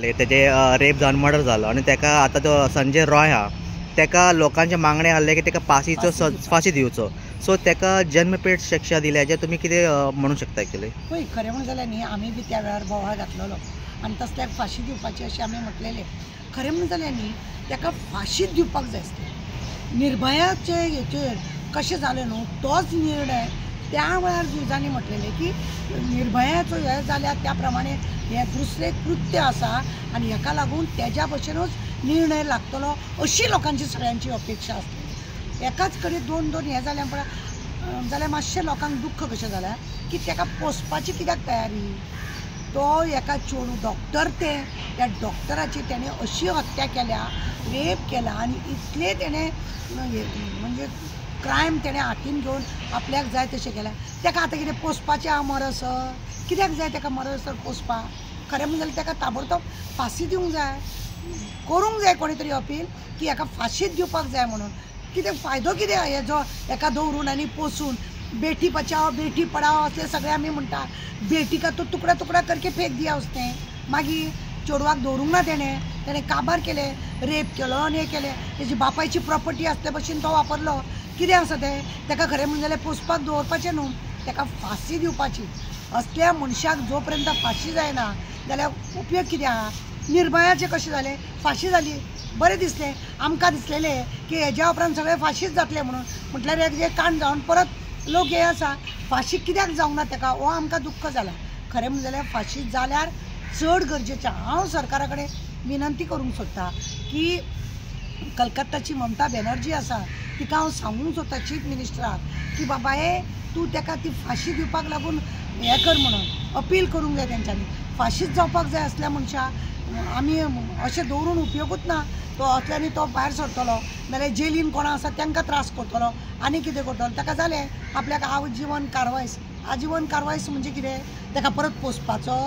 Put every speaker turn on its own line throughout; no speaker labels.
तेजे रेप जावन मर्डर जालो आणि तेका आतां तो संजय रॉय हा तेका लोकांचे मागणे आसले की तेका फाशी दिवचो. सो तेका जन्मपेट शिक्षा दिल्या जे तुमी कितें म्हणू शकता एक्चुअली?
पळय खरें म्हणून जाल्यार न्ही आमी बी त्या वेळार बोवाळ घातलेलो आनी तसल्याक फाशी दिवपाची अशें आमी म्हटलेलें. खरें म्हणून जाल्यार न्ही तेका फाशीच दिवपाक जाय आसली. निर्भयाचे हेचेर कशें जालें न्हू तोच निर्णय त्या वेळार जुजांनी म्हटलेलें की निर्भयाचो हे जाल्यार त्या प्रमाणे हे दुसरें कृत्य आसा आनी हेका लागून तेज्या भशेनूच निर्णय लागतलो अशी लोकांची सगळ्यांची अपेक्षा आसली. एकाच कडेन दोन दोन हे जाल्या जाल्यार मातशें लोकांक दुख्ख कशें जाल्यार की तेका पोसपाची कित्याक तयारी. तो एका चेडूं डॉक्टर त्या डॉक्टराची तेणें अशी हत्या केल्या, रेप केला आनी इतले तेणें म्हणजे क्रायम तेणें हातीन घेवन आपल्याक जाय तशें केल्या. तेका आतां कितें पोसपाचें आहा मरसर? कित्याक जाय तेका मरसर पोसपाक? खरें म्हणजे जाल्यार तेका ताबडतोब फाशी दिवंक जाय, करूंक जाय कोणी तरी अपील की हेका फाशीच दिवपाक जाय म्हणून. कितें फायदो कितें हेजो हेका दवरून आनी पोसून? बेटी बचाव बेटी पढाओ असले सगळे आमी म्हणटा. बेटी का तो तुकडा तुकडा करके फेक दिया उसने. मागीर चेडवाक दवरूंक ना तेणें काबार केले, रेप केलो आनी हे केलें. तेजी बापायची प्रॉपर्टी आसले भशेन तो वापरलो. कितें आसा तें? तेका खरें म्हणजे जाल्यार पोसपाक दवरपाचें न्हू, तेका फाशी दिवपाची. असल्या मनशाक जो पर्यंत फाशी जायना जाल्यार उपयोग कितें आहा? निर्भयाचें कशें जालें? फाशी जाली, बरें दिसलें. आमकां दिसलेलें की हेज्या उपरांत सगळें फाशीच जातलें म्हणून. म्हटल्यार एक जे कांड जावन परत लोक हे आसा फाशी कित्याक जावंक ना तेका हो आमकां दुख्ख जाला. खरें म्हणजे जाल्यार फाशी जाल्यार चड गरजेचें. हांव सरकारा कडेन विनंती करूंक सोदतां की कलकत्ताची ममता बॅनर्जी आसा तिका हांव सांगूंक सोदता चीफ मिनिस्टराक की बाबा तूं तेका ती फाशी दिवपाक लागून हें कर म्हणून अपील करूंक जाय तेंच्यांनी. फाशीच जावपाक जाय असल्या मनशाक. आमी अशें दवरून उपयोगूच ना. तो असल्यांनी तो भायर सरतलो नाल्यार जेलीन कोणा आसा तांकां त्रास करतलो आनी कितें करतलो. ताका जालें आपल्याक आजीवन कारवायस. आजीवन कारवायस म्हणजे कितें? तेका परत पोसपाचो,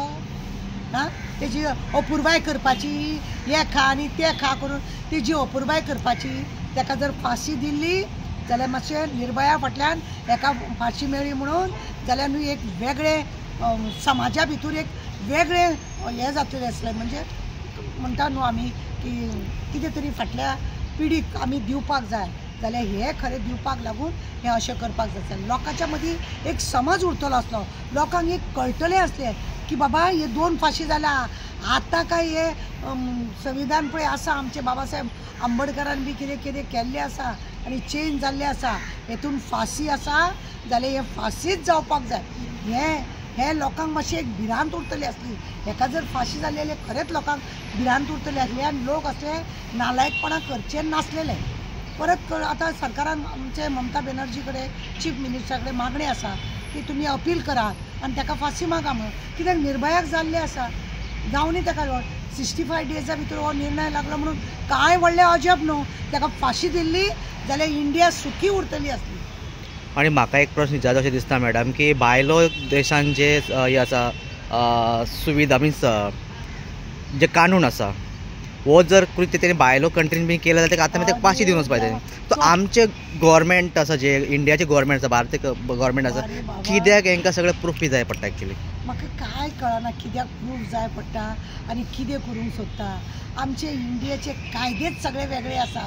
हां तेजी अपुरबाय करपाची, हे खा आनी तें खा करून तेजी अपुरबाय करपाची. तेका जर फाशी दिल्ली जाल्यार मातशें निर्भया फाटल्यान हेका फाशी मेळ्ळी म्हणून जाल्यार न्हू एक वेगळें समाजा भितर एक वेगळें हें जातलें आसलें. म्हणजे म्हणटा न्हू आमी की कितें तरी फाटल्या पिडीक आमी दिवपाक जाय जाल्यार हे खरें दिवपाक लागून हें अशें करपाक जाय. लोकांच्या मदीं एक समज उरतलो आसलो. लोकांक एक कळटलें आसलें की बाबा हे 2 फाशी जाल्या. आतां काय हे संविधान पळय आसा आमचे बाबासाहेब आंबेडकरान बी कितें कितें केल्लें आसा आनी चेंज जाल्लें आसा. हेतून फाशी आसा जाल्यार हे फाशीच जावपाक जाय. हे लोकांक मातशी एक भिरांत उरतली आसली. हेका जर फाशी जाल्लेले खरेंच लोकांक भिरांत उरतली आसली आनी लोक असले नालायकपणां करचे नासलेले. परत आतां सरकारान आमचे ममता बॅनर्जी कडेन चीफ मिनिस्टरा कडेन मागणी आसा की तुमी अपील करात आनी तेका फाशी मागा म्हणून. कित्याक निर्भयाक जाल्लें आसा जावनी तेका 65 डेजा भितर हो निर्णय लागलो म्हणून कांय व्हडलें अजब न्हू. तेका फाशी दिल्ली जाल्यार इंडिया सुखी उरतली आसली.
आणि म्हाका एक प्रश्न विचारचो अशें दिसता मॅडम की भायलो देशांत जे हे आसा सुविधा मिन्स जे कानून आसा वो जर कृत्य तेणी भायलो कंट्रीन बी केलं जाल्यार तेका आतां तेका फाशी दिवनच पाहिजे. तो आमचे गव्हर्मेंट आसा जे इंडियाचे गव्हर्मेंट आसा भारतीय गव्हर्मेंट आसा कित्याक हेंकां सगळें प्रूफ बी जाय पडटा एक्चुअली?
म्हाका कांय कळना कित्याक प्रूफ जाय पडटा आनी कितें करूंक सोदता. आमचे इंडियेचे कायदेच सगळे वेगळे आसा.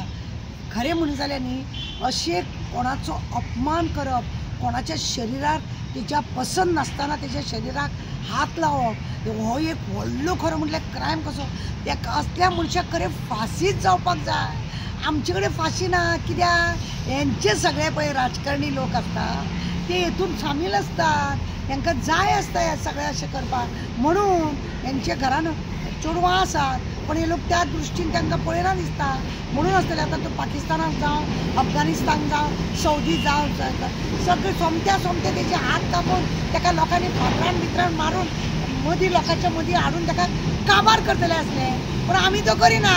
खरें म्हणून जाल्यार न्ही अशें कोणाचो अपमान करप, कोणाच्या शरिराक तेच्या पसंत नासतना तेच्या शरिराक हात लावप हो एक व्हडलो खरो म्हटल्यार क्रायम कसो. त्या असल्या मनशाक खरें फाशीच जावपाक जाय. आमचे कडेन फाशी ना कित्याक हेंचे सगळे पळय राजकारणी लोक आसता ते हेतून सामील असतात. तांकां जाय आसता हें सगळें अशें करपाक म्हणून हेंचे घरान चेडवां आसात पण हे लोक त्या दृश्टीन तांकां पळयना दिसता म्हणून आसतलें. आतां तो पाकिस्तानाक जावं अफगानिस्तान जावं सौदी जावं सगळे सोमते तेचे हात कापून ताका लोकांनी फातरान बितरान मारून मदीं लोकांच्या मदीं हाडून ताका काबार करतले आसले. पूण आमी तो करिना.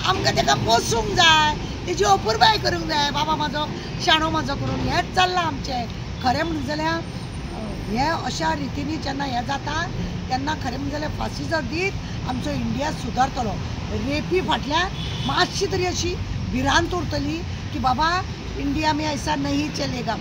आमकां ताका पोसूंक जाय, तेजी अपुरबाय करूंक जाय. बाबा म्हाजो शाणो म्हाजो करून हेंच चल्लां आमचें. खरें म्हणून जाल्यार हे अशा रितीनी जेन्ना हें जाता तेन्ना खरें म्हणजे जाल्यार फाशी जर दीत आमचो इंडिया सुदारतलो. रेपी फाटल्यान मातशी तरी अशी भिरांत उरतली की बाबा इंडिया में ऐसा नहीं चलेगा.